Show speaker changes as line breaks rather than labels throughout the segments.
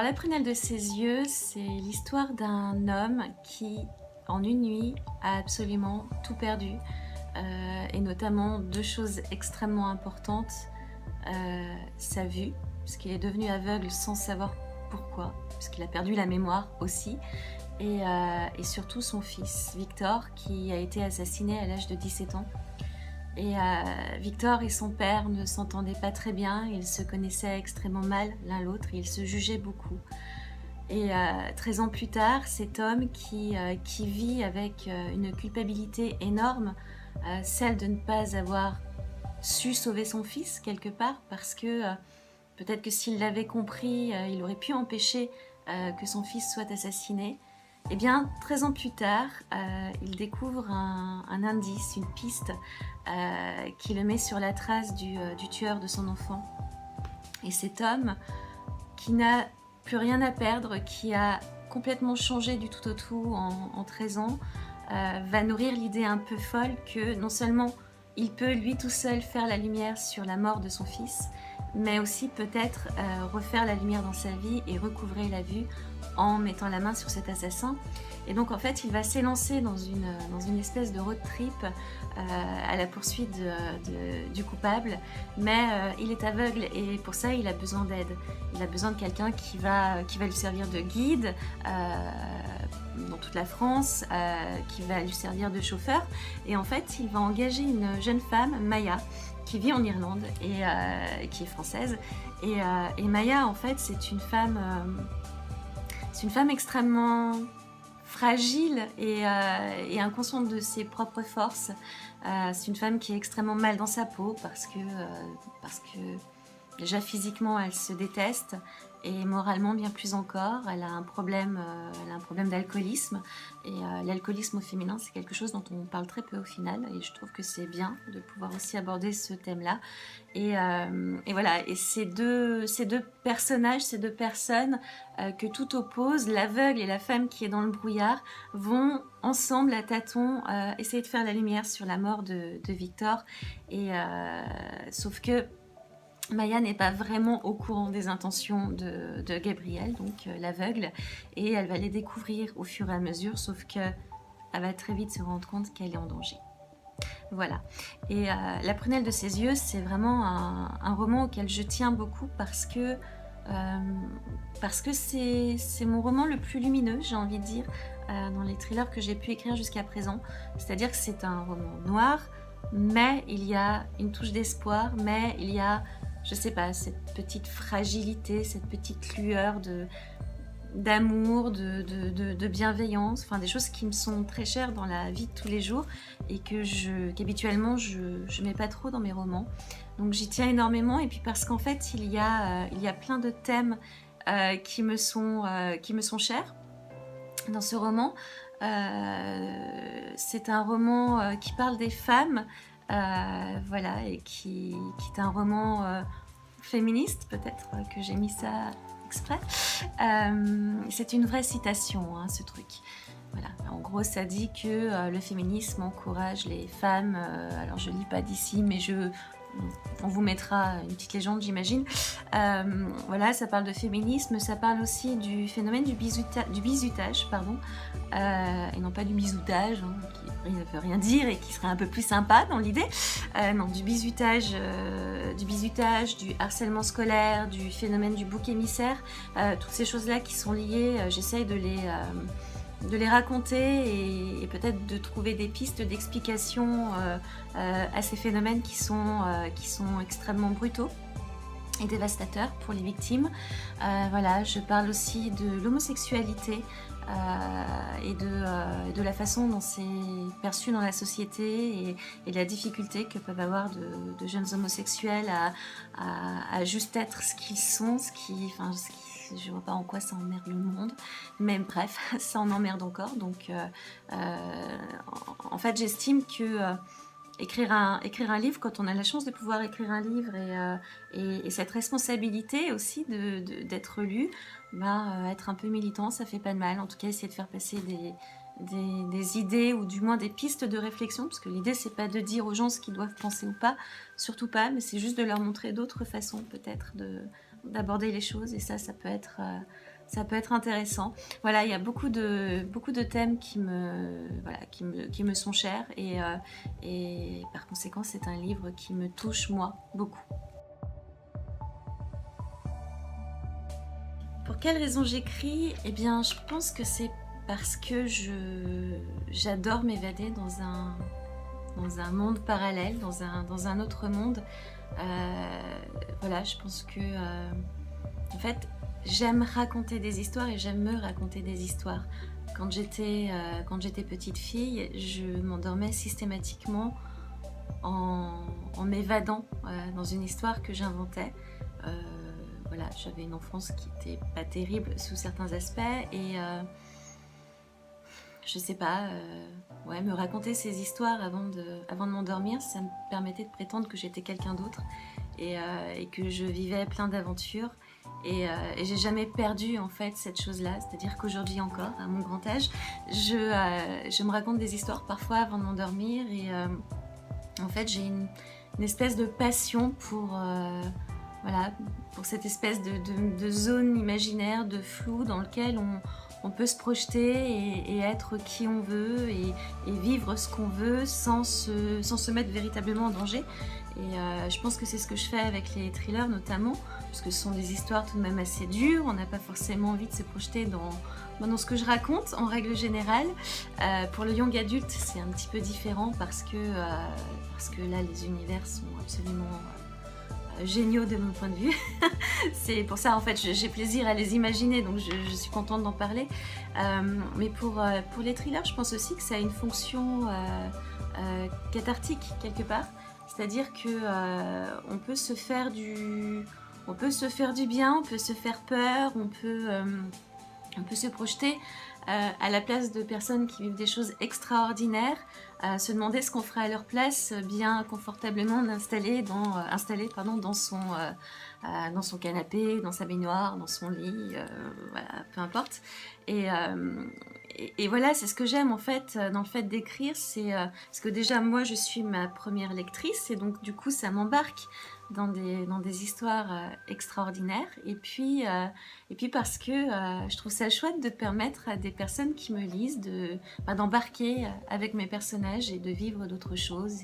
La prunelle de ses yeux, c'est l'histoire d'un homme qui, en une nuit, a absolument tout perdu. Et notamment deux choses extrêmement importantes. Sa vue, puisqu'il est devenu aveugle sans savoir pourquoi, puisqu'il a perdu la mémoire aussi. Et surtout son fils, Victor, qui a été assassiné à l'âge de 17 ans. Et Victor et son père ne s'entendaient pas très bien, ils se connaissaient extrêmement mal l'un l'autre, ils se jugeaient beaucoup. Et 13 ans plus tard, cet homme qui vit avec une culpabilité énorme, celle de ne pas avoir su sauver son fils quelque part, parce que peut-être que s'il l'avait compris, il aurait pu empêcher que son fils soit assassiné. Et bien, 13 ans plus tard, il découvre un indice, une piste qui le met sur la trace du tueur de son enfant. Et cet homme qui n'a plus rien à perdre, qui a complètement changé du tout au tout en 13 ans, va nourrir l'idée un peu folle que non seulement il peut lui tout seul faire la lumière sur la mort de son fils, mais aussi peut-être refaire la lumière dans sa vie et recouvrer la vue en mettant la main sur cet assassin. Et donc en fait il va s'élancer dans une espèce de road trip à la poursuite du coupable, mais il est aveugle et pour ça il a besoin d'aide. Il a besoin de quelqu'un qui va lui servir de guide dans toute la France, qui va lui servir de chauffeur. Et en fait il va engager une jeune femme, Maya, qui vit en Irlande et qui est française. Et Maya en fait c'est une femme extrêmement fragile et inconsciente de ses propres forces. C'est une femme qui est extrêmement mal dans sa peau parce que déjà physiquement elle se déteste et moralement bien plus encore. Elle a un problème d'alcoolisme et l'alcoolisme au féminin c'est quelque chose dont on parle très peu au final et je trouve que c'est bien de pouvoir aussi aborder ce thème-là. Et voilà, et ces deux personnages, ces deux personnes que tout oppose, l'aveugle et la femme qui est dans le brouillard, vont ensemble à tâtons essayer de faire la lumière sur la mort de Victor. Et sauf que Maya n'est pas vraiment au courant des intentions de Gabriel, donc l'aveugle, et elle va les découvrir au fur et à mesure, sauf qu'elle va très vite se rendre compte qu'elle est en danger. Voilà. Et La prunelle de ses yeux, c'est vraiment un roman auquel je tiens beaucoup parce que c'est mon roman le plus lumineux, j'ai envie de dire, dans les thrillers que j'ai pu écrire jusqu'à présent. C'est-à-dire que c'est un roman noir, mais il y a une touche d'espoir, mais il y a, je sais pas, cette petite fragilité, cette petite lueur d'amour, de bienveillance, enfin des choses qui me sont très chères dans la vie de tous les jours et qu'habituellement je mets pas trop dans mes romans. Donc j'y tiens énormément et puis parce qu'en fait il y a plein de thèmes qui me sont chers dans ce roman. C'est un roman qui parle des femmes, voilà, et qui est un roman féministe peut-être, que j'ai mis ça exprès. C'est une vraie citation, hein, ce truc. Voilà. En gros, ça dit que le féminisme encourage les femmes. Alors, je lis pas d'ici, mais on vous mettra une petite légende, j'imagine. Voilà, ça parle de féminisme, ça parle aussi du phénomène du bizutage, pardon, et non pas du bisoutage, hein, qui ne veut rien dire et qui serait un peu plus sympa dans l'idée. Non, du bizutage, du harcèlement scolaire, du phénomène du bouc émissaire, toutes ces choses-là qui sont liées, j'essaye de les raconter et peut-être de trouver des pistes d'explication à ces phénomènes qui sont extrêmement brutaux et dévastateurs pour les victimes. Voilà, je parle aussi de l'homosexualité et de la façon dont c'est perçu dans la société et de la difficulté que peuvent avoir de jeunes homosexuels à juste être ce qu'ils sont, je vois pas en quoi ça emmerde le monde, mais bref, ça en emmerde encore. Donc, en fait, j'estime que écrire un livre, quand on a la chance de pouvoir écrire un livre et cette responsabilité aussi d'être lu, être un peu militant, ça fait pas de mal. En tout cas, essayer de faire passer des idées ou du moins des pistes de réflexion, parce que l'idée c'est pas de dire aux gens ce qu'ils doivent penser ou pas, surtout pas, mais c'est juste de leur montrer d'autres façons peut-être d'aborder les choses, et ça peut être ça peut être intéressant. Voilà, il y a beaucoup de thèmes qui me sont chers et par conséquent, c'est un livre qui me touche, moi, beaucoup. Pour quelles raisons j'écris? Eh bien, je pense que c'est parce que j'adore m'évader dans un monde parallèle, dans un autre monde. Voilà, je pense que en fait, j'aime raconter des histoires et j'aime me raconter des histoires. Quand j'étais petite fille, je m'endormais systématiquement en m'évadant dans une histoire que j'inventais. Voilà, j'avais une enfance qui était pas terrible sous certains aspects et je sais pas, ouais, me raconter ces histoires avant de m'endormir, ça me permettait de prétendre que j'étais quelqu'un d'autre et que je vivais plein d'aventures. Et j'ai jamais perdu en fait cette chose-là, c'est-à-dire qu'aujourd'hui encore, à mon grand âge, je me raconte des histoires parfois avant de m'endormir et en fait j'ai une espèce de passion voilà, pour cette espèce de zone imaginaire, de flou dans lequel on peut se projeter et être qui on veut et vivre ce qu'on veut sans se mettre véritablement en danger. Et je pense que c'est ce que je fais avec les thrillers notamment, parce que ce sont des histoires tout de même assez dures, on n'a pas forcément envie de se projeter dans ce que je raconte en règle générale. Pour le young adulte, c'est un petit peu différent parce que là les univers sont absolument géniaux de mon point de vue. C'est pour ça en fait j'ai plaisir à les imaginer, donc je suis contente d'en parler. Mais pour les thrillers, je pense aussi que ça a une fonction cathartique quelque part. C'est-à-dire que on peut se faire du bien, on peut se faire peur, on peut se projeter à la place de personnes qui vivent des choses extraordinaires, se demander ce qu'on ferait à leur place, bien confortablement installé dans son canapé, dans sa baignoire, dans son lit, voilà, peu importe. Et voilà, c'est ce que j'aime en fait dans le fait d'écrire, c'est parce que déjà moi je suis ma première lectrice et donc du coup ça m'embarque dans des histoires extraordinaires et puis parce que je trouve ça chouette de permettre à des personnes qui me lisent d'embarquer avec mes personnages et de vivre d'autres choses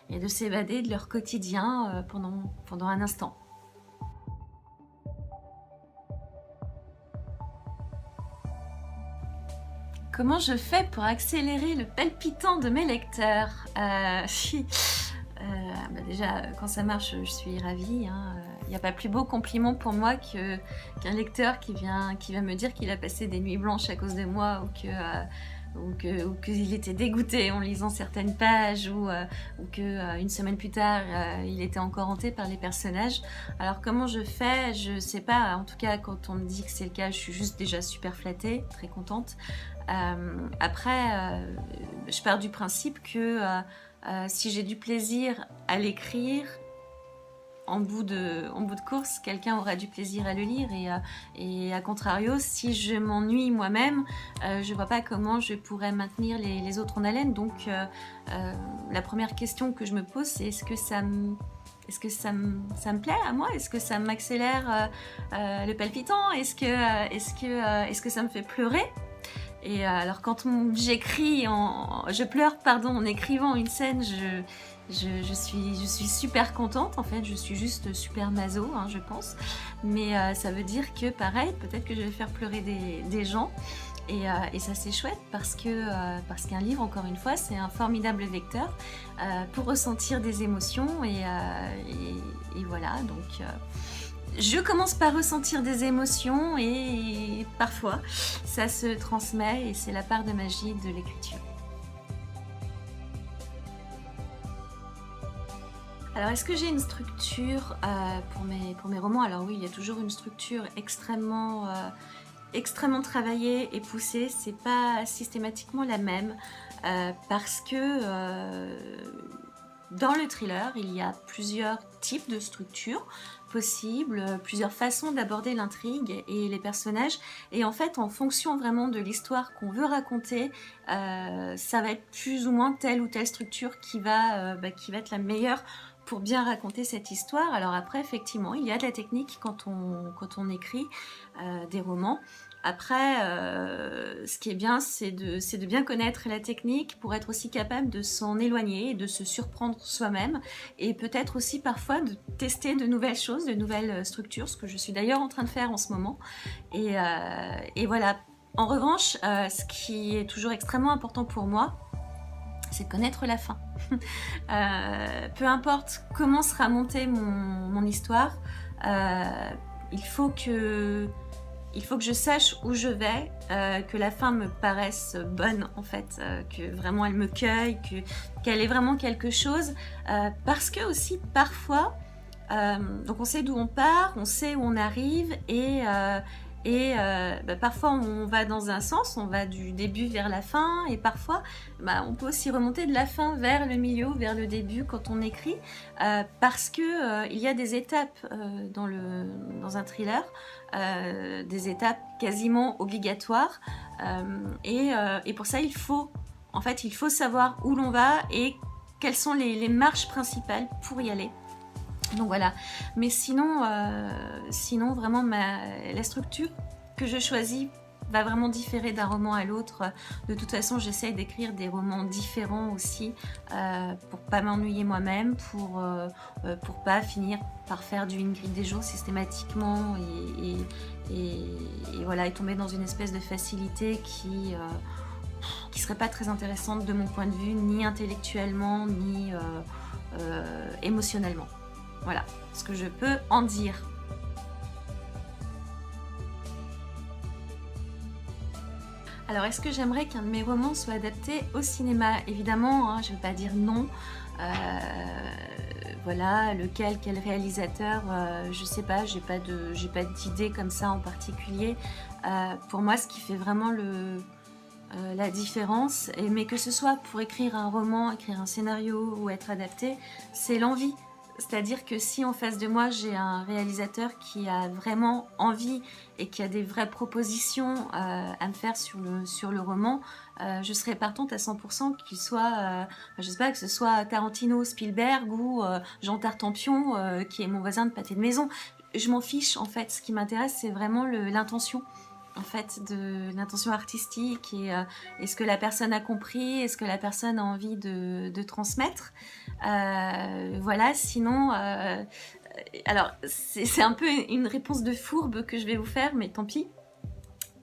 et de s'évader de leur quotidien pendant un instant. Comment je fais pour accélérer le palpitant de mes lecteurs? Déjà, quand ça marche, je suis ravie. Il n'y a pas plus beau compliment pour moi qu'un lecteur qui va me dire qu'il a passé des nuits blanches à cause de moi ou qu'il était dégoûté en lisant certaines pages ou qu'une semaine plus tard, il était encore hanté par les personnages. Alors comment je fais? Je sais pas. En tout cas, quand on me dit que c'est le cas, je suis juste déjà super flattée, très contente. Après, je pars du principe que si j'ai du plaisir à l'écrire, en bout de course, quelqu'un aura du plaisir à le lire et à contrario, si je m'ennuie moi-même, je vois pas comment je pourrais maintenir les autres en haleine. Donc la première question que je me pose, c'est est-ce que ça me plaît à moi? Est-ce que ça m'accélère le palpitant? Est-ce que ça me fait pleurer? Et alors quand je pleure en écrivant une scène, je suis super contente en fait, je suis juste super maso, je pense. Mais ça veut dire que pareil, peut-être que je vais faire pleurer des gens. Et ça c'est chouette parce qu'un livre, encore une fois, c'est un formidable vecteur pour ressentir des émotions et voilà, donc je commence par ressentir des émotions et parfois ça se transmet et c'est la part de magie de l'écriture. Alors est-ce que j'ai une structure pour mes romans? Alors oui, il y a toujours une structure extrêmement travaillée et poussée, c'est pas systématiquement la même parce que dans le thriller, il y a plusieurs types de structures possibles, plusieurs façons d'aborder l'intrigue et les personnages. Et en fait, en fonction vraiment de l'histoire qu'on veut raconter, ça va être plus ou moins telle ou telle structure qui va être la meilleure pour bien raconter cette histoire. Alors après, effectivement, il y a de la technique quand on écrit des romans. Après, ce qui est bien, c'est de bien connaître la technique pour être aussi capable de s'en éloigner et de se surprendre soi-même, et peut-être aussi parfois de tester de nouvelles choses, de nouvelles structures, ce que je suis d'ailleurs en train de faire en ce moment. Et voilà. En revanche, ce qui est toujours extrêmement important pour moi, c'est de connaître la fin. Peu importe comment sera montée mon histoire, il faut que je sache où je vais, que la fin me paraisse bonne en fait, que vraiment elle me cueille, qu'elle ait vraiment quelque chose, parce que aussi parfois, donc on sait d'où on part, on sait où on arrive, et parfois on va dans un sens, on va du début vers la fin, et parfois on peut aussi remonter de la fin vers le milieu, vers le début quand on écrit, parce que il y a des étapes dans un thriller, des étapes quasiment obligatoires, et pour ça il faut savoir où l'on va et quelles sont les marches principales pour y aller. Donc voilà, mais sinon vraiment la structure que je choisis va vraiment différer d'un roman à l'autre. De toute façon, j'essaie d'écrire des romans différents aussi, pour pas m'ennuyer moi-même, pour pas finir par faire du Ingrid Déjot systématiquement et voilà, et tomber dans une espèce de facilité qui serait pas très intéressante de mon point de vue, ni intellectuellement, ni émotionnellement. Voilà ce que je peux en dire. Alors, est-ce que j'aimerais qu'un de mes romans soit adapté au cinéma? Évidemment, hein, je ne vais pas dire non. Voilà, quel réalisateur, je sais pas, j'ai pas d'idée comme ça en particulier. Pour moi, ce qui fait vraiment la différence, mais que ce soit pour écrire un roman, écrire un scénario ou être adapté, c'est l'envie. C'est-à-dire que si en face de moi j'ai un réalisateur qui a vraiment envie et qui a des vraies propositions à me faire sur le roman, je serais partante à 100% qu'il soit, je sais pas, que ce soit Tarantino, Spielberg ou Jean Tartampion, qui est mon voisin de pâté de maison. Je m'en fiche en fait, ce qui m'intéresse c'est vraiment l'intention. En fait, de l'intention artistique et ce que la personne a compris, et ce que la personne a envie de transmettre. Voilà, sinon, alors c'est un peu une réponse de fourbe que je vais vous faire, mais tant pis.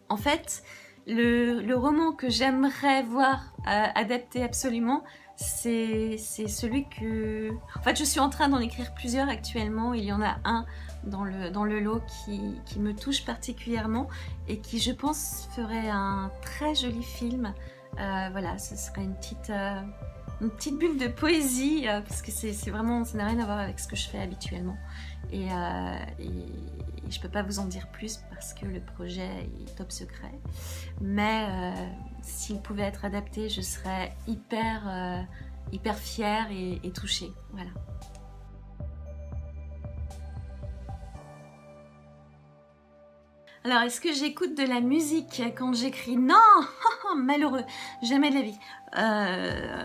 En fait, le roman que j'aimerais voir adapté absolument, c'est celui que... En fait, je suis en train d'en écrire plusieurs actuellement. Il y en a un dans le lot qui me touche particulièrement et qui, je pense, ferait un très joli film. Voilà, ce serait une petite bulle de poésie, parce que c'est vraiment, ça n'a rien à voir avec ce que je fais habituellement. Et je peux pas vous en dire plus parce que le projet est top secret. Mais s'il pouvait être adapté, je serais hyper fière et touchée. Voilà. Alors, est-ce que j'écoute de la musique quand j'écris? Non, malheureux, jamais de la vie.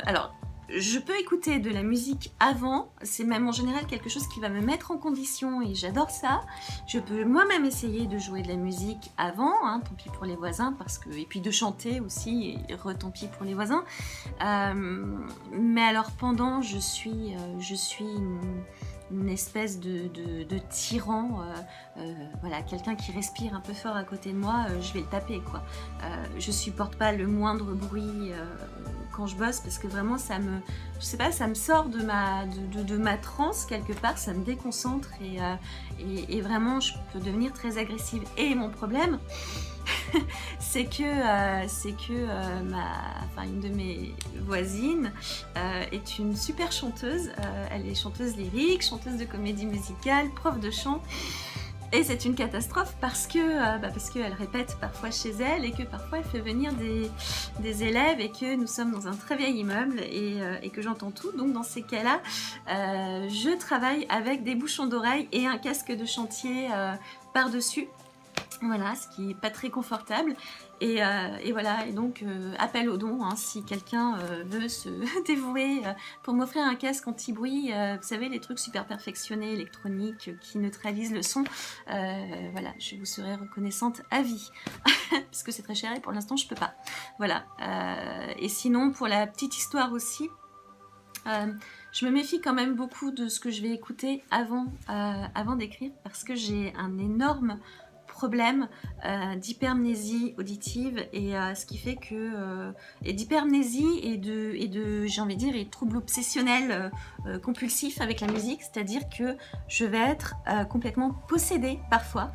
Alors, je peux écouter de la musique avant, c'est même en général quelque chose qui va me mettre en condition et j'adore ça. Je peux moi-même essayer de jouer de la musique avant, hein, tant pis pour les voisins, et puis de chanter aussi, et tant pis pour les voisins. Mais alors pendant, je suis une espèce de tyran, voilà, quelqu'un qui respire un peu fort à côté de moi, je vais le taper quoi. Je supporte pas le moindre bruit quand je bosse parce que vraiment ça me, je sais pas, ça me sort de ma transe quelque part, ça me déconcentre et vraiment je peux devenir très agressive. Et mon problème c'est que une de mes voisines est une super chanteuse. Elle est chanteuse lyrique, chanteuse de comédie musicale, prof de chant. Et c'est une catastrophe parce qu'elle répète parfois chez elle et que parfois elle fait venir des élèves et que nous sommes dans un très vieil immeuble et que j'entends tout. Donc dans ces cas-là, je travaille avec des bouchons d'oreilles et un casque de chantier par-dessus. Voilà, ce qui n'est pas très confortable. Et voilà, et donc appel au don, hein, si quelqu'un veut se dévouer pour m'offrir un casque anti-bruit, vous savez, les trucs super perfectionnés, électroniques, qui neutralisent le son, voilà, je vous serai reconnaissante à vie. Parce que c'est très cher et pour l'instant je peux pas. Voilà, et sinon pour la petite histoire aussi, je me méfie quand même beaucoup de ce que je vais écouter avant d'écrire, parce que j'ai un énorme problème d'hypermnésie auditive, et ce qui fait que et d'hypermnésie et de j'ai envie de dire, et de troubles obsessionnels compulsifs avec la musique, c'est-à-dire que je vais être complètement possédée parfois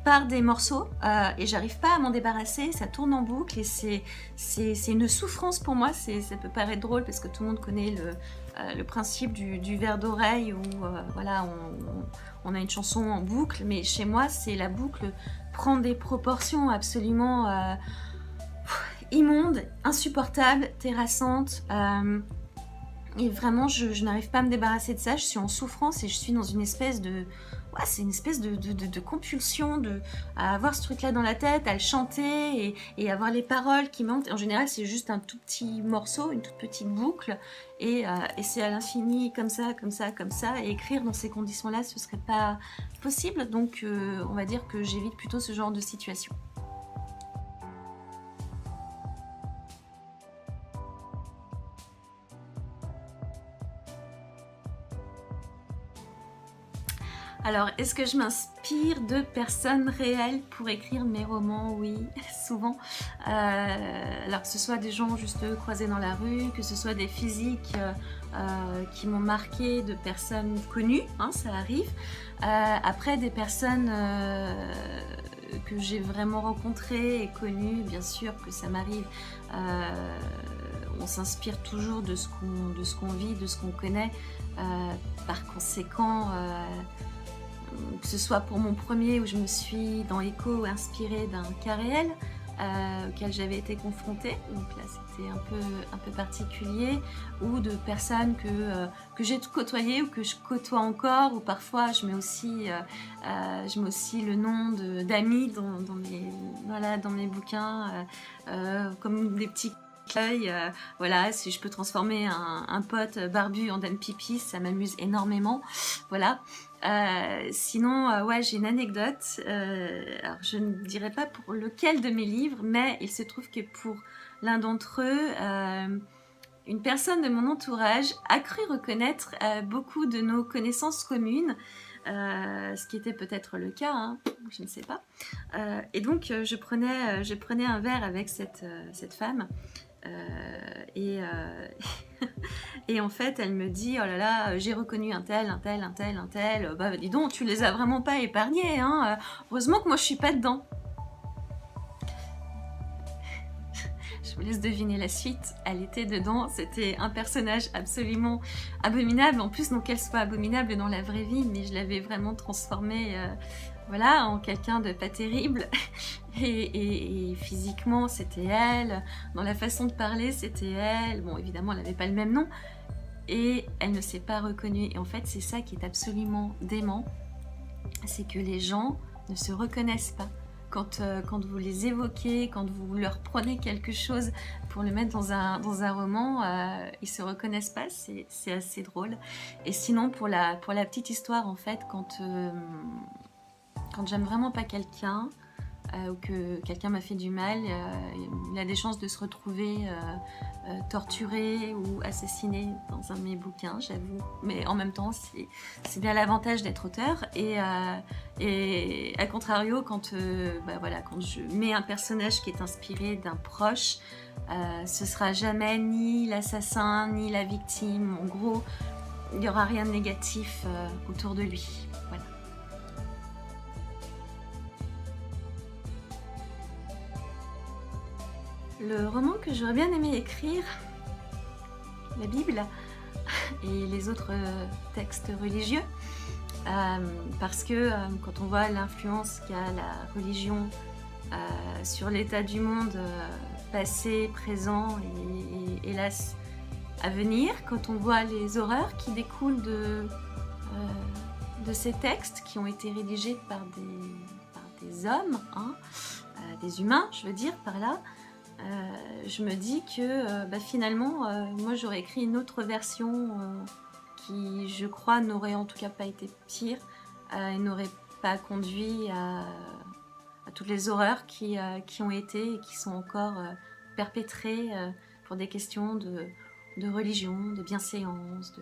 par des morceaux et j'arrive pas à m'en débarrasser, ça tourne en boucle et c'est une souffrance pour moi. Ça peut paraître drôle parce que tout le monde connaît le principe du verre d'oreille où voilà, on a une chanson en boucle, mais chez moi c'est la boucle prend des proportions absolument immondes, insupportables, terrassantes, et vraiment je n'arrive pas à me débarrasser de ça. Je suis en souffrance et je suis dans une espèce de... Ouais, c'est une espèce de compulsion à avoir ce truc là dans la tête, à le chanter et avoir les paroles qui montent. En général c'est juste un tout petit morceau, une toute petite boucle, et c'est à l'infini, comme ça, comme ça, comme ça, et écrire dans ces conditions là ce serait pas possible. Donc on va dire que j'évite plutôt ce genre de situation. Alors, est-ce que je m'inspire de personnes réelles pour écrire mes romans? Oui, souvent. Alors que ce soit des gens juste croisés dans la rue, que ce soit des physiques qui m'ont marqué, de personnes connues, hein, ça arrive. Après, des personnes que j'ai vraiment rencontrées et connues, bien sûr que ça m'arrive. On s'inspire toujours de ce qu'on vit, de ce qu'on connaît. Par conséquent... que ce soit pour mon premier où je me suis dans Echo inspirée d'un cas réel auquel j'avais été confrontée, donc là c'était un peu particulier, ou de personnes que j'ai côtoyées ou que je côtoie encore, ou parfois je mets aussi le nom d'amis dans mes bouquins, comme des petits voilà, si je peux transformer un pote barbu en dame pipi, ça m'amuse énormément. Voilà. Sinon, ouais, j'ai une anecdote. Alors, je ne dirais pas pour lequel de mes livres, mais il se trouve que pour l'un d'entre eux, une personne de mon entourage a cru reconnaître beaucoup de nos connaissances communes. Ce qui était peut-être le cas, hein, je ne sais pas. Et donc, je prenais un verre avec cette femme. Et en fait elle me dit: oh là là, j'ai reconnu un tel, bah dis donc, tu les as vraiment pas épargnés, hein, heureusement que moi je suis pas dedans. Je vous laisse deviner la suite, elle était dedans, c'était un personnage absolument abominable, en plus non qu'elle soit abominable dans la vraie vie, mais je l'avais vraiment transformée voilà, en quelqu'un de pas terrible. Et physiquement c'était elle, dans la façon de parler c'était elle, bon évidemment elle n'avait pas le même nom, et elle ne s'est pas reconnue. Et en fait c'est ça qui est absolument dément, c'est que les gens ne se reconnaissent pas. Quand vous les évoquez, quand vous leur prenez quelque chose pour le mettre dans un roman, ils se reconnaissent pas, c'est assez drôle. Et sinon pour la petite histoire, en fait, quand j'aime vraiment pas quelqu'un, ou que quelqu'un m'a fait du mal, il a des chances de se retrouver torturé ou assassiné dans un de mes bouquins, j'avoue. Mais en même temps, c'est bien l'avantage d'être auteur. Et à contrario, quand je mets un personnage qui est inspiré d'un proche, ce sera jamais ni l'assassin, ni la victime. En gros, il n'y aura rien de négatif autour de lui. Voilà. Le roman que j'aurais bien aimé écrire, la Bible et les autres textes religieux, parce que quand on voit l'influence qu'a la religion sur l'état du monde passé, présent et hélas à venir, quand on voit les horreurs qui découlent de ces textes qui ont été rédigés par des des hommes, hein, des humains, je veux dire par là, je me dis que finalement, moi j'aurais écrit une autre version qui, je crois, n'aurait en tout cas pas été pire et n'aurait pas conduit à toutes les horreurs qui ont été et qui sont encore perpétrées pour des questions de religion, de bienséance,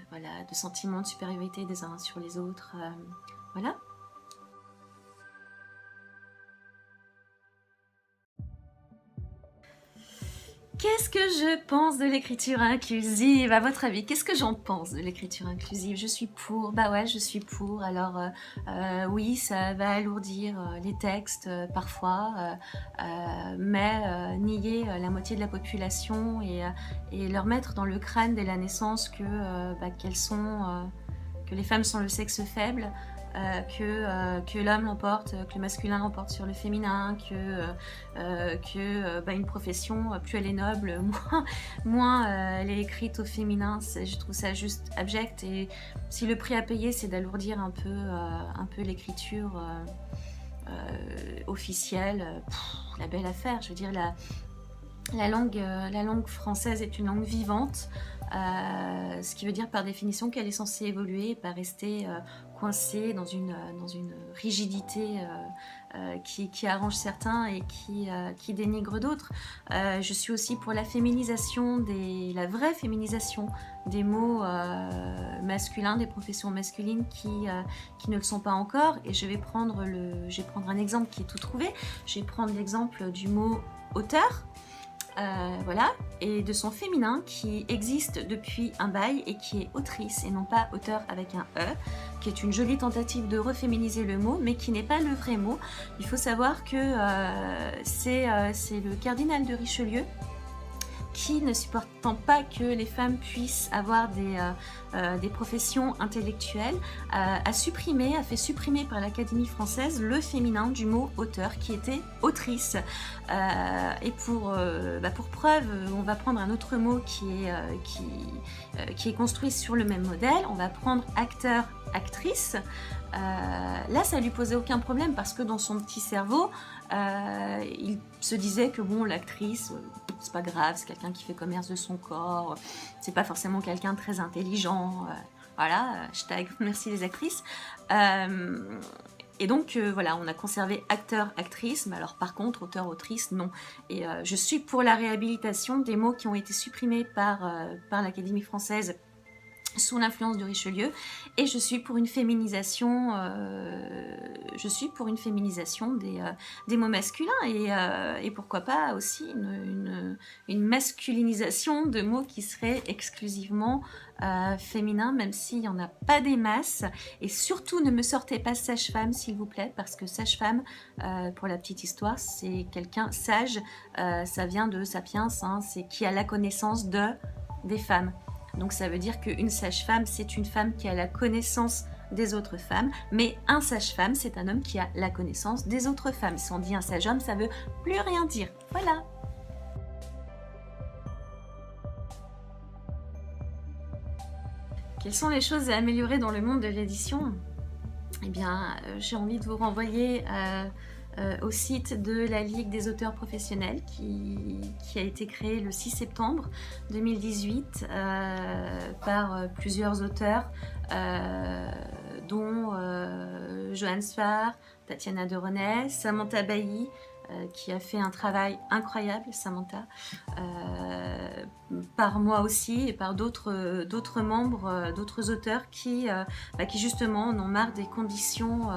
voilà, de sentiment de supériorité des uns sur les autres. Voilà. Qu'est-ce que je pense de l'écriture inclusive? À votre avis, qu'est-ce que j'en pense de l'écriture inclusive? Je suis pour, bah ouais, je suis pour. Alors oui, ça va alourdir les textes parfois, mais nier la moitié de la population et leur mettre dans le crâne dès la naissance que, que les femmes sont le sexe faible, que l'homme l'emporte, que le masculin l'emporte sur le féminin, une profession, plus elle est noble, moins elle est écrite au féminin. Je trouve ça juste abject, et si le prix à payer c'est d'alourdir un peu l'écriture officielle, la belle affaire. Je veux dire, la langue française est une langue vivante, ce qui veut dire par définition qu'elle est censée évoluer et pas rester coincée dans une rigidité qui arrange certains et qui dénigre d'autres. Je suis aussi pour la féminisation, la vraie féminisation des mots masculins, des professions masculines qui ne le sont pas encore. Et je vais prendre un exemple qui est tout trouvé. Je vais prendre l'exemple du mot auteur. Voilà, et de son féminin qui existe depuis un bail et qui est autrice et non pas auteur avec un E, qui est une jolie tentative de reféminiser le mot, mais qui n'est pas le vrai mot. Il faut savoir que c'est le cardinal de Richelieu qui, ne supportant pas que les femmes puissent avoir des professions intellectuelles, a fait supprimer par l'Académie française le féminin du mot auteur, qui était autrice. Et pour preuve, on va prendre un autre mot qui est construit sur le même modèle. On va prendre acteur, actrice. Là, ça lui posait aucun problème parce que dans son petit cerveau, il se disait que bon, l'actrice, c'est pas grave, c'est quelqu'un qui fait commerce de son corps, c'est pas forcément quelqu'un de très intelligent, voilà, hashtag merci les actrices. Et donc voilà, on a conservé acteur, actrice, mais alors par contre auteur, autrice, non. Et je suis pour la réhabilitation des mots qui ont été supprimés par l'Académie française sous l'influence de Richelieu, et je suis pour une féminisation, des mots masculins, et pourquoi pas aussi une masculinisation de mots qui seraient exclusivement féminins, même s'il n'y en a pas des masses. Et surtout, ne me sortez pas sage-femme, s'il vous plaît, parce que sage-femme, pour la petite histoire, c'est quelqu'un sage, ça vient de sapiens, hein, c'est qui a la connaissance des femmes. Donc ça veut dire qu'une sage-femme, c'est une femme qui a la connaissance des autres femmes, mais un sage-femme, c'est un homme qui a la connaissance des autres femmes. Si on dit un sage-homme, ça veut plus rien dire. Voilà. Quelles sont les choses à améliorer dans le monde de l'édition? Eh bien, j'ai envie de vous renvoyer au site de la Ligue des auteurs professionnels qui a été créée le 6 septembre 2018 par plusieurs auteurs dont Johanne Sfar, Tatiana de Renesse, Samantha Bailly, qui a fait un travail incroyable, Samantha, par moi aussi et par d'autres membres, d'autres auteurs qui justement en ont marre des conditions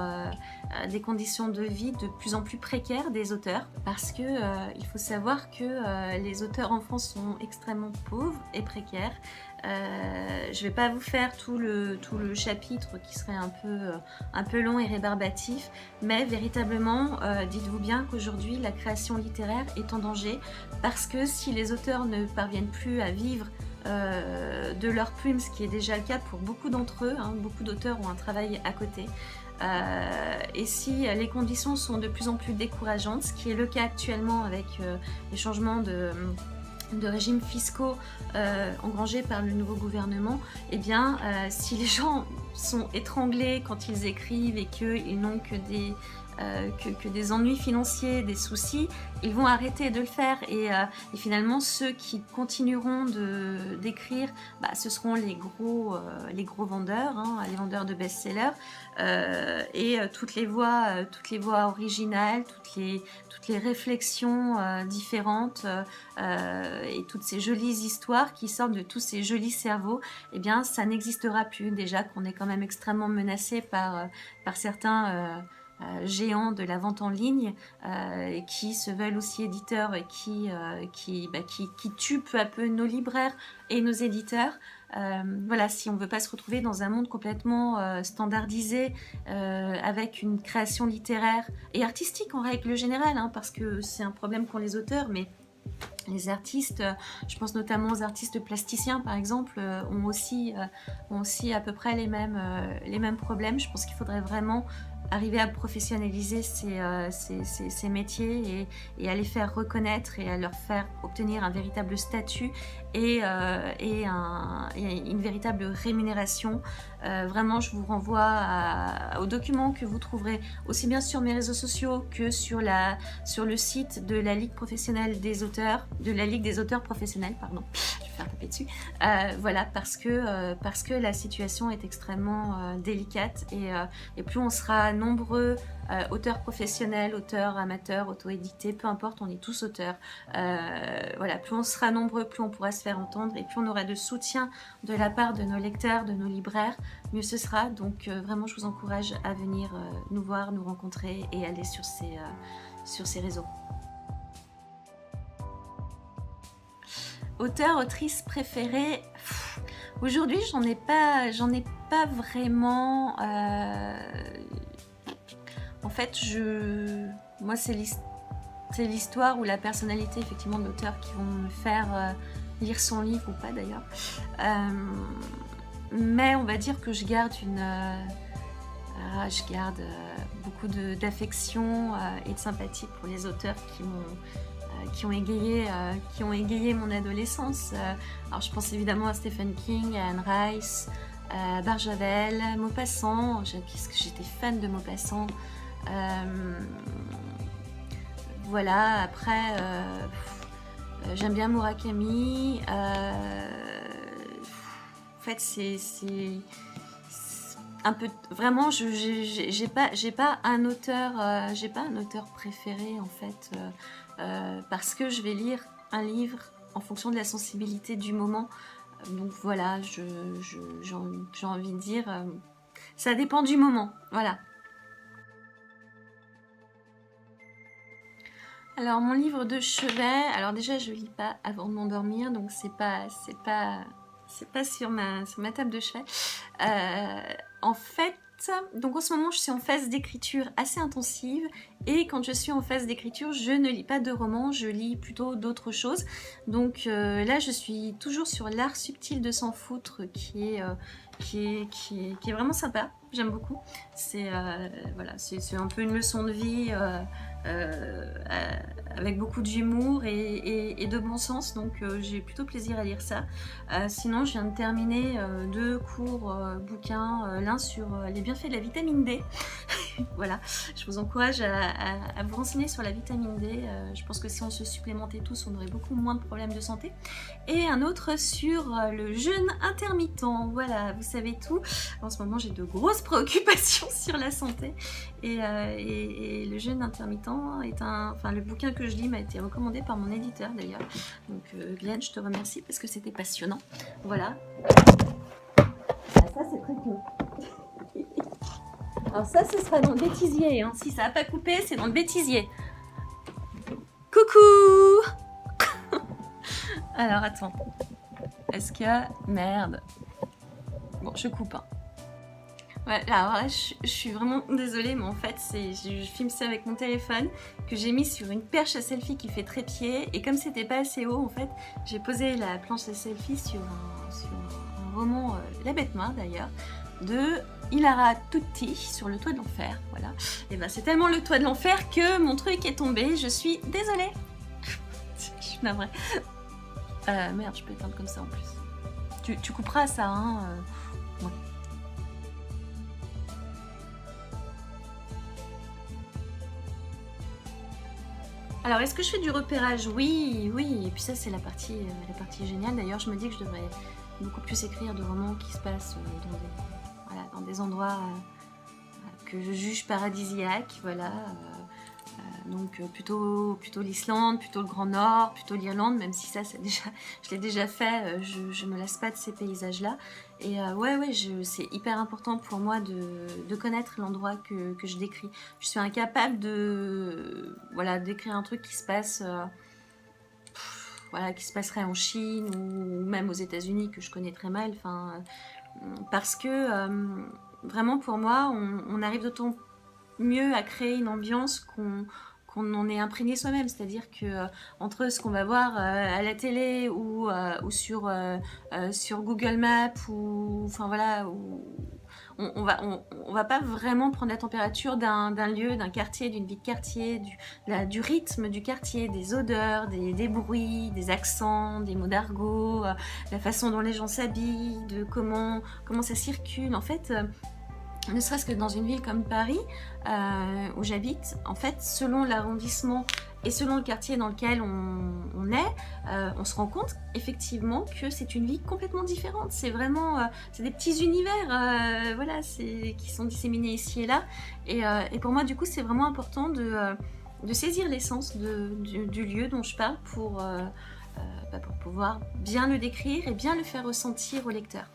de vie de plus en plus précaires des auteurs, parce que il faut savoir que les auteurs en France sont extrêmement pauvres et précaires. Je ne vais pas vous faire tout le chapitre qui serait un peu long et rébarbatif, mais véritablement, dites-vous bien qu'aujourd'hui la création littéraire est en danger, parce que si les auteurs ne parviennent plus à vivre de leur plume, ce qui est déjà le cas pour beaucoup d'entre eux, hein, beaucoup d'auteurs ont un travail à côté, et si les conditions sont de plus en plus décourageantes, ce qui est le cas actuellement avec les changements de régimes fiscaux engrangés par le nouveau gouvernement, eh bien, si les gens sont étranglés quand ils écrivent et qu'ils n'ont que des ennuis financiers, des soucis, ils vont arrêter de le faire et finalement ceux qui continueront d'écrire, ce seront les gros vendeurs, hein, les vendeurs de best-sellers toutes les voix originales, toutes les réflexions différentes et toutes ces jolies histoires qui sortent de tous ces jolis cerveaux, eh bien ça n'existera plus. Déjà qu'on est quand même extrêmement menacé par certains géants de la vente en ligne qui se veulent aussi éditeurs et qui tuent peu à peu nos libraires et nos éditeurs. Voilà, si on ne veut pas se retrouver dans un monde complètement standardisé avec une création littéraire et artistique en règle générale, hein, parce que c'est un problème qu'ont les auteurs, mais les artistes, je pense notamment aux artistes plasticiens par exemple, ont aussi à peu près les mêmes problèmes. Je pense qu'il faudrait vraiment arriver à professionnaliser ces métiers et à les faire reconnaître et à leur faire obtenir un véritable statut et une véritable rémunération. Vraiment, je vous renvoie aux documents que vous trouverez aussi bien sur mes réseaux sociaux que sur le site de la Ligue professionnelle des auteurs, de la Ligue des auteurs professionnels, pardon, je vais faire taper dessus. Voilà, parce que la situation est extrêmement délicate et plus on sera nombreux, auteurs professionnels, auteurs amateurs, auto-édités, peu importe, on est tous auteurs. Voilà, plus on sera nombreux, plus on pourra se faire entendre et plus on aura de soutien de la part de nos lecteurs, de nos libraires, mieux ce sera. Donc vraiment, je vous encourage à venir nous voir, nous rencontrer et aller sur ces réseaux. Auteur, autrice préférée, aujourd'hui j'en ai pas vraiment. En fait, moi c'est l'histoire ou la personnalité effectivement de l'auteur qui vont me faire lire son livre ou pas d'ailleurs. Mais on va dire que je garde beaucoup d'affection et de sympathie pour les auteurs qui ont égayé mon adolescence. Alors je pense évidemment à Stephen King, à Anne Rice, à Barjavel, Maupassant. Qu'est-ce que j'étais fan de Maupassant. Voilà, après j'aime bien Murakami. En fait c'est un peu vraiment, j'ai pas un auteur préféré en fait, parce que je vais lire un livre en fonction de la sensibilité du moment. Donc voilà, j'ai envie de dire, ça dépend du moment, voilà. Alors mon livre de chevet, alors déjà je lis pas avant de m'endormir, donc c'est pas sur ma table de chevet. En fait, donc en ce moment je suis en phase d'écriture assez intensive et quand je suis en phase d'écriture je ne lis pas de romans, je lis plutôt d'autres choses. Donc là je suis toujours sur L'art subtil de s'en foutre qui est vraiment sympa, j'aime beaucoup. C'est voilà, c'est un peu une leçon de vie avec beaucoup d'humour et de bon sens, donc j'ai plutôt plaisir à lire ça. Sinon je viens de terminer 2 courts bouquins, l'un sur les bienfaits de la vitamine D. Voilà, je vous encourage à vous renseigner sur la vitamine D. Je pense que si on se supplémentait tous, on aurait beaucoup moins de problèmes de santé. Et un autre sur le jeûne intermittent. Voilà, vous savez tout. En ce moment, j'ai de grosses préoccupations sur la santé. Et le jeûne intermittent est le bouquin que je lis m'a été recommandé par mon éditeur d'ailleurs. Donc Glenn, je te remercie parce que c'était passionnant. Voilà. Ça, c'est très cool. Alors ça, ce sera dans le bêtisier, hein. Si ça n'a pas coupé, c'est dans le bêtisier. Coucou. Alors, attends. Est-ce qu'il y a... Merde. Bon, je coupe, hein. Ouais, alors là, je suis vraiment désolée, mais en fait, je filme ça avec mon téléphone, que j'ai mis sur une perche à selfie qui fait trépied, et comme c'était pas assez haut, en fait, j'ai posé la planche à selfie sur un roman, La Bête Noire d'ailleurs, de Ilara Tutti, sur le toit de l'enfer, voilà. Et ben c'est tellement le toit de l'enfer que mon truc est tombé, je suis désolée. Je suis navrée. Merde, je peux éteindre comme ça en plus. Tu couperas ça, hein. Ouais. Alors, est-ce que je fais du repérage? Oui, oui. Et puis ça, c'est la partie géniale. D'ailleurs, je me dis que je devrais beaucoup plus écrire de romans qui se passent dans des endroits que je juge paradisiaques. Voilà. Donc plutôt l'Islande, plutôt le Grand Nord, plutôt l'Irlande, même si ça, je l'ai déjà fait, je me lasse pas de ces paysages-là. Et ouais, c'est hyper important pour moi de connaître l'endroit que je décris. Je suis incapable d'écrire un truc qui se passe, qui se passerait en Chine ou même aux États-Unis que je connais très mal. Parce que vraiment pour moi, on arrive d'autant mieux à créer une ambiance qu'on en est imprégné soi-même, c'est-à-dire que entre ce qu'on va voir à la télé ou sur Google Maps ou on va pas vraiment prendre la température d'un lieu, d'un quartier, d'une vie de quartier, du rythme du quartier, des odeurs, des bruits, des accents, des mots d'argot, la façon dont les gens s'habillent, de comment ça circule. En fait, ne serait-ce que dans une ville comme Paris, où j'habite, en fait, selon l'arrondissement et selon le quartier dans lequel on est, on se rend compte effectivement que c'est une vie complètement différente. C'est vraiment, c'est des petits univers, qui sont disséminés ici et là. Et pour moi, du coup, c'est vraiment important de saisir l'essence du lieu dont je parle pour pouvoir bien le décrire et bien le faire ressentir au lecteur.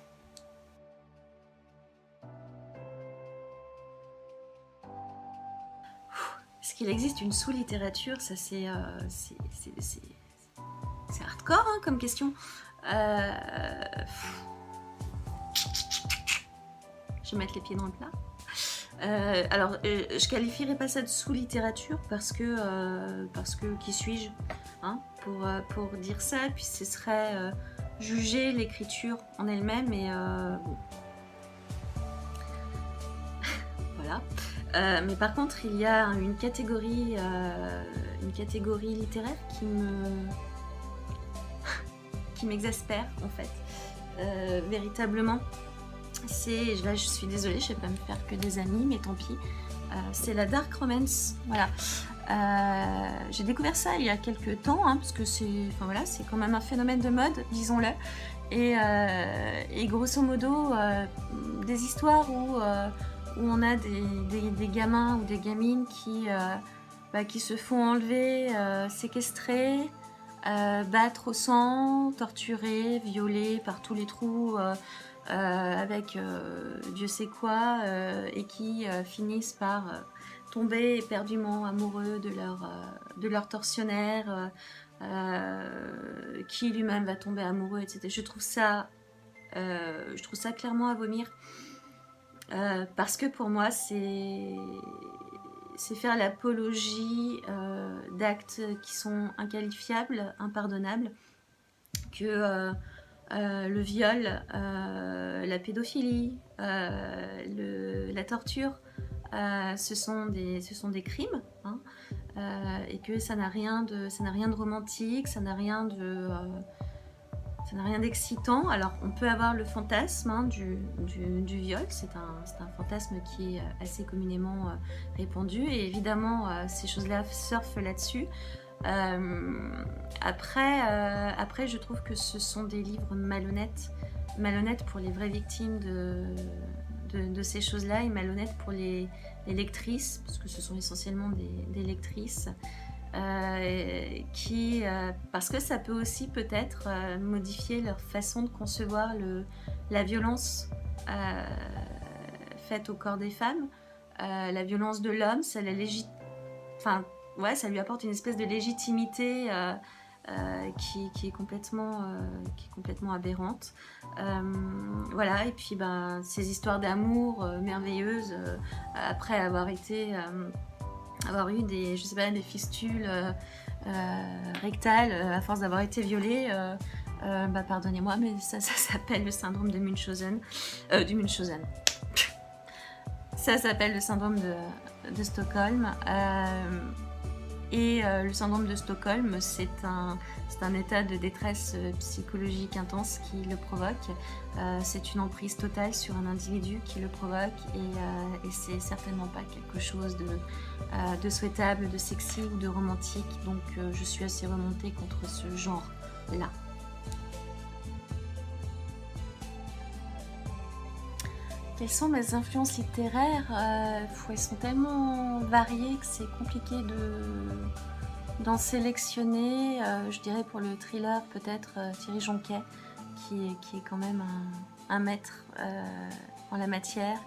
Est-ce qu'il existe une sous-littérature? Ça, c'est hardcore hein, comme question. Je vais mettre les pieds dans le plat. Je qualifierais pas ça de sous-littérature parce que qui suis-je hein, pour dire ça? Puis ce serait juger l'écriture en elle-même et voilà. Mais par contre, il y a une catégorie littéraire qui m'exaspère en fait, véritablement. Là, je suis désolée, je vais pas me faire que des amis, mais tant pis. C'est la dark romance, voilà. J'ai découvert ça il y a quelques temps, hein, parce que c'est quand même un phénomène de mode, disons-le. Et grosso modo, des histoires où on a des gamins ou des gamines qui se font enlever, séquestrer, battre au sang, torturer, violer par tous les trous, avec Dieu sait quoi, et qui finissent par tomber éperdument amoureux de leur tortionnaire, qui lui-même va tomber amoureux, etc. Je trouve ça clairement à vomir. Parce que pour moi, c'est faire l'apologie d'actes qui sont inqualifiables, impardonnables, que le viol, la pédophilie, la torture, ce sont des crimes, hein, et que ça n'a rien de romantique, ça n'a rien d'excitant. Alors, on peut avoir le fantasme hein, du viol, c'est un fantasme qui est assez communément répandu, et évidemment, ces choses-là surfent là-dessus. Après, je trouve que ce sont des livres malhonnêtes pour les vraies victimes de ces choses-là, et malhonnêtes pour les lectrices, parce que ce sont essentiellement des lectrices. Parce que ça peut aussi peut-être modifier leur façon de concevoir la violence faite au corps des femmes, la violence de l'homme, ça lui apporte une espèce de légitimité qui est complètement aberrante. Et puis ces histoires d'amour merveilleuses après avoir eu des fistules rectales à force d'avoir été violée, pardonnez-moi, mais ça s'appelle le syndrome de Munchausen. Ça s'appelle le syndrome de Stockholm. Et le syndrome de Stockholm, c'est un état de détresse psychologique intense qui le provoque. C'est une emprise totale sur un individu qui le provoque et c'est certainement pas quelque chose de souhaitable, de sexy ou de romantique. Donc je suis assez remontée contre ce genre-là. Quelles sont mes influences littéraires? Elles sont tellement variées que c'est compliqué d'en sélectionner. Je dirais pour le thriller peut-être Thierry Jonquet, qui est quand même un maître en la matière.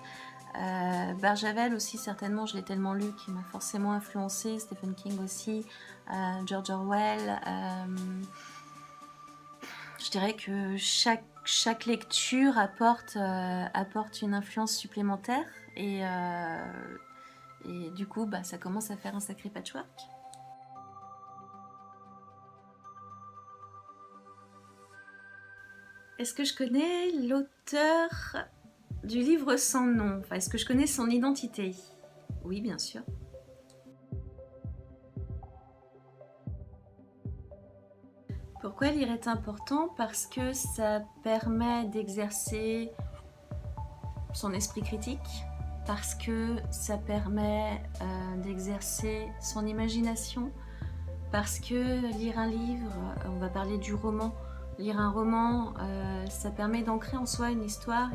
Barjavel aussi, certainement, je l'ai tellement lu qu'il m'a forcément influencé. Stephen King aussi, George Orwell. Je dirais que chaque lecture apporte une influence supplémentaire et du coup ça commence à faire un sacré patchwork. Est-ce que je connais l'auteur du livre sans nom? Enfin, est-ce que je connais son identité? Oui, bien sûr. Pourquoi lire est important? Parce que ça permet d'exercer son esprit critique, parce que ça permet d'exercer son imagination, parce que lire un livre, on va parler du roman, lire un roman, ça permet d'ancrer en soi une histoire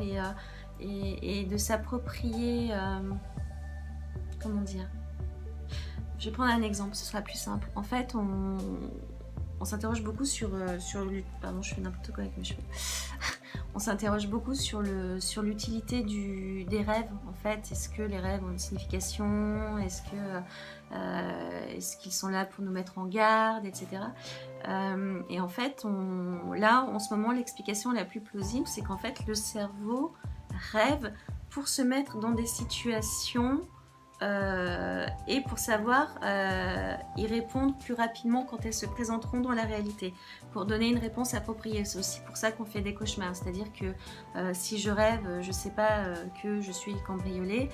et de s'approprier, comment dire, je vais prendre un exemple, ce sera plus simple. En fait, on s'interroge beaucoup pardon, je fais n'importe quoi avec mes cheveux. On s'interroge beaucoup sur l'utilité des rêves, en fait. Est-ce que les rêves ont une signification? Est-ce qu'ils sont là pour nous mettre en garde, etc. Et en fait, là, en ce moment, l'explication la plus plausible, c'est qu'en fait, le cerveau rêve pour se mettre dans des situations et pour savoir y répondre plus rapidement quand elles se présenteront dans la réalité, pour donner une réponse appropriée. C'est aussi pour ça qu'on fait des cauchemars, c'est-à-dire que si je rêve, je sais pas, que je suis cambriolée,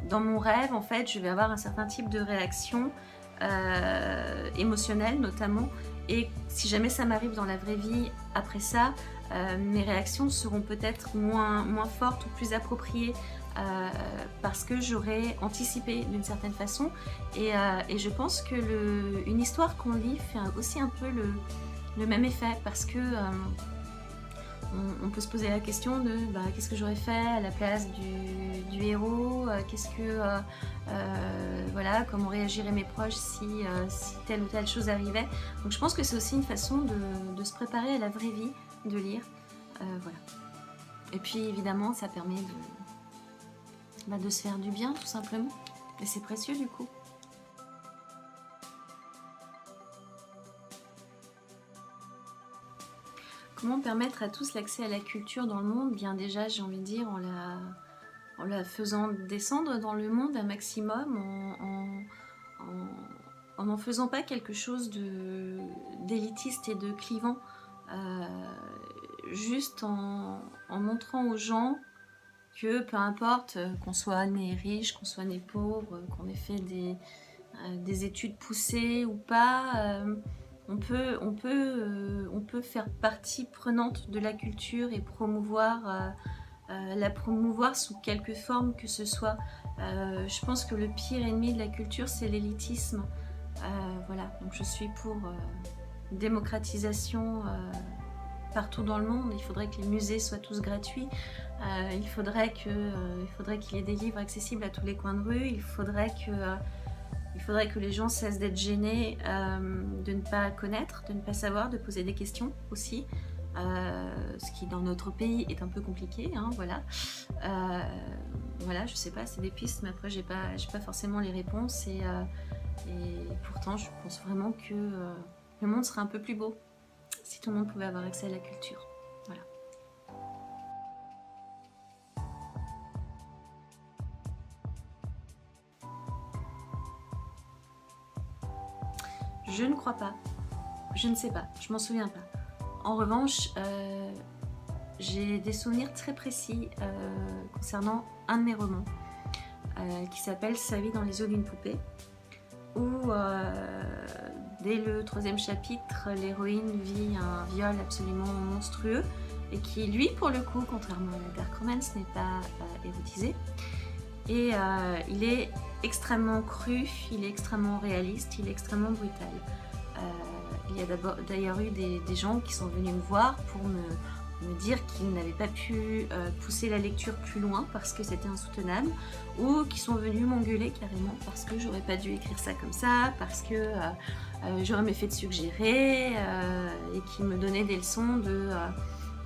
dans mon rêve, en fait, je vais avoir un certain type de réaction émotionnelle notamment, et si jamais ça m'arrive dans la vraie vie après ça, mes réactions seront peut-être moins fortes ou plus appropriées parce que j'aurais anticipé d'une certaine façon et je pense que une histoire qu'on lit fait aussi un peu le même effet parce que on peut se poser la question de qu'est-ce que j'aurais fait à la place du héros, voilà, comment réagiraient mes proches si telle ou telle chose arrivait. Donc je pense que c'est aussi une façon de se préparer à la vraie vie, de lire. Voilà. Et puis évidemment ça permet de se faire du bien tout simplement. Et c'est précieux du coup. Comment permettre à tous l'accès à la culture dans le monde? Bien déjà, j'ai envie de dire, en la faisant descendre dans le monde un maximum, en n'en faisant pas quelque chose d'élitiste et de clivant, juste en montrant aux gens que peu importe qu'on soit né riche, qu'on soit né pauvre, qu'on ait fait des études poussées ou pas, on peut faire partie prenante de la culture et la promouvoir sous quelque forme que ce soit. Je pense que le pire ennemi de la culture, c'est l'élitisme. Voilà, donc je suis pour démocratisation partout dans le monde. Il faudrait que les musées soient tous gratuits. Il faudrait qu'il y ait des livres accessibles à tous les coins de rue. Il faudrait que les gens cessent d'être gênés de ne pas connaître, de ne pas savoir, de poser des questions aussi. Ce qui dans notre pays est un peu compliqué, hein, voilà. Voilà, je sais pas, c'est des pistes, mais après j'ai pas forcément les réponses et pourtant je pense vraiment que le monde serait un peu plus beau si tout le monde pouvait avoir accès à la culture. Voilà. Je ne crois pas. Je ne sais pas. Je m'en souviens pas. En revanche, j'ai des souvenirs très précis concernant un de mes romans qui s'appelle Sa vie dans les yeux d'une poupée. où dès le 3e chapitre, l'héroïne vit un viol absolument monstrueux et qui, lui, pour le coup, contrairement à la Dark Romance, n'est pas érotisé. Et il est extrêmement cru, il est extrêmement réaliste, il est extrêmement brutal. Il y a d'ailleurs eu des gens qui sont venus me voir pour me dire qu'ils n'avaient pas pu pousser la lecture plus loin parce que c'était insoutenable, ou qui sont venus m'engueuler carrément parce que j'aurais pas dû écrire ça comme ça, parce que j'aurais mieux fait de suggérer, et qui me donnaient des leçons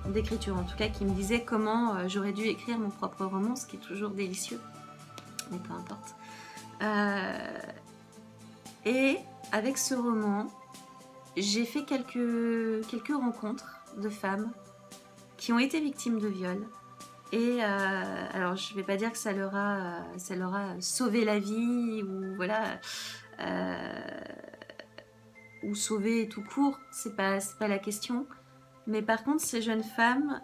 d'écriture, en tout cas qui me disaient comment j'aurais dû écrire mon propre roman, ce qui est toujours délicieux, mais peu importe. Et avec ce roman, j'ai fait quelques rencontres de femmes qui ont été victimes de viol. Et alors je vais pas dire que ça leur a sauvé la vie, ou voilà, ou sauvé tout court, c'est pas la question. Mais par contre, ces jeunes femmes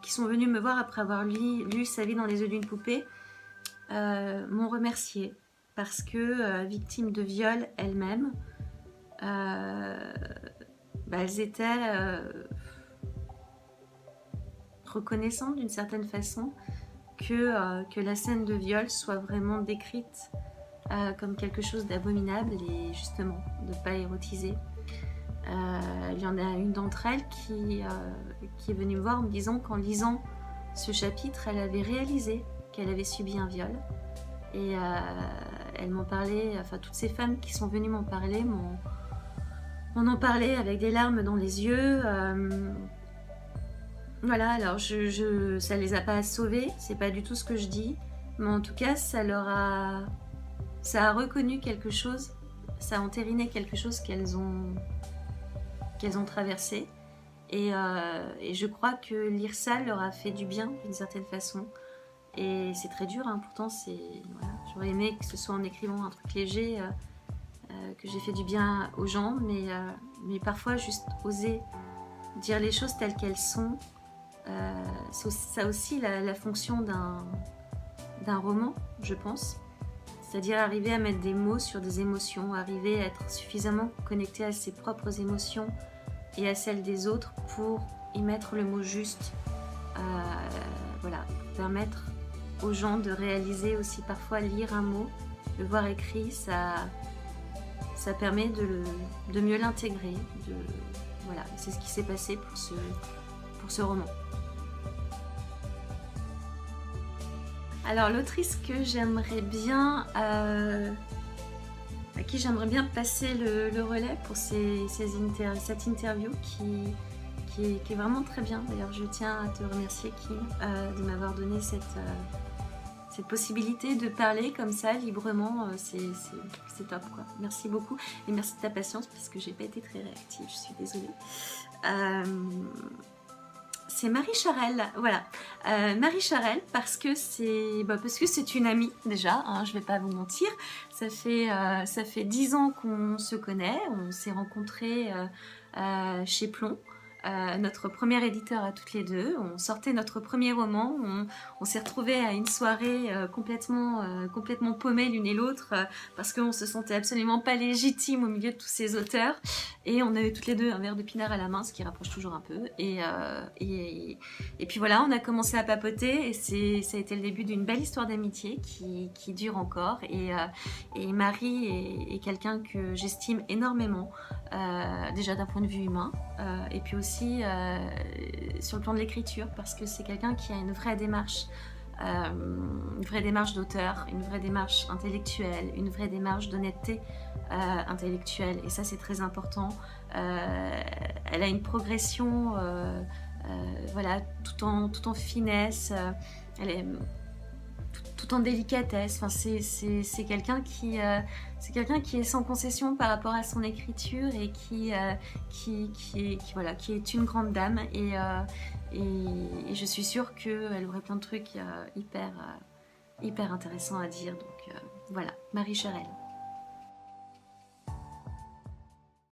qui sont venues me voir après avoir lu Sa vie dans les yeux d'une poupée m'ont remerciée, parce que victimes de viol elles-mêmes, elles étaient reconnaissantes d'une certaine façon que la scène de viol soit vraiment décrite comme quelque chose d'abominable et justement de ne pas érotiser. Il y en a une d'entre elles qui est venue me voir en me disant qu'en lisant ce chapitre, elle avait réalisé qu'elle avait subi un viol. Et elles m'en parlaient, enfin toutes ces femmes qui sont venues m'en parler, m'en ont parlé avec des larmes dans les yeux. Voilà, alors ça les a pas sauvées, c'est pas du tout ce que je dis, mais en tout cas ça a reconnu quelque chose, ça a entériné quelque chose qu'elles ont traversé, et je crois que lire ça leur a fait du bien d'une certaine façon. Et c'est très dur, hein, pourtant voilà, j'aurais aimé que ce soit en écrivant un truc léger que j'ai fait du bien aux gens, mais parfois juste oser dire les choses telles qu'elles sont, ça a aussi la fonction d'un roman, je pense. C'est-à-dire arriver à mettre des mots sur des émotions, arriver à être suffisamment connecté à ses propres émotions et à celles des autres pour y mettre le mot juste, voilà, pour permettre aux gens de réaliser aussi, parfois lire un mot, le voir écrit, ça permet de mieux l'intégrer. Voilà, c'est ce qui s'est passé pour ce roman. Alors l'autrice que j'aimerais bien, à qui j'aimerais bien passer le relais pour cette interview qui est vraiment très bien. D'ailleurs, je tiens à te remercier, Kim, de m'avoir donné cette possibilité de parler comme ça librement. C'est top, quoi. Merci beaucoup et merci de ta patience parce que j'ai pas été très réactive, je suis désolée. C'est Marie Charelle, voilà. Marie Charelle, parce que c'est une amie déjà, hein, je vais pas vous mentir. Ça fait 10 ans qu'on se connaît, on s'est rencontrés chez Plomb. Notre premier éditeur à toutes les deux, on sortait notre premier roman, on s'est retrouvés à une soirée complètement paumés l'une et l'autre parce qu'on se sentait absolument pas légitime au milieu de tous ces auteurs, et on avait toutes les deux un verre de pinard à la main, ce qui rapproche toujours un peu, et puis voilà, on a commencé à papoter et ça a été le début d'une belle histoire d'amitié qui dure encore, et Marie est quelqu'un que j'estime énormément, déjà d'un point de vue humain, et puis aussi sur le plan de l'écriture, parce que c'est quelqu'un qui a une vraie démarche d'auteur, une vraie démarche intellectuelle, une vraie démarche d'honnêteté intellectuelle, et ça c'est très important. Elle a une progression voilà, tout en finesse, elle est tout en délicatesse. Enfin, c'est quelqu'un qui est sans concession par rapport à son écriture, et qui est une grande dame, et je suis sûre qu'elle aurait plein de trucs hyper intéressants à dire. Donc voilà, Marie Charelle.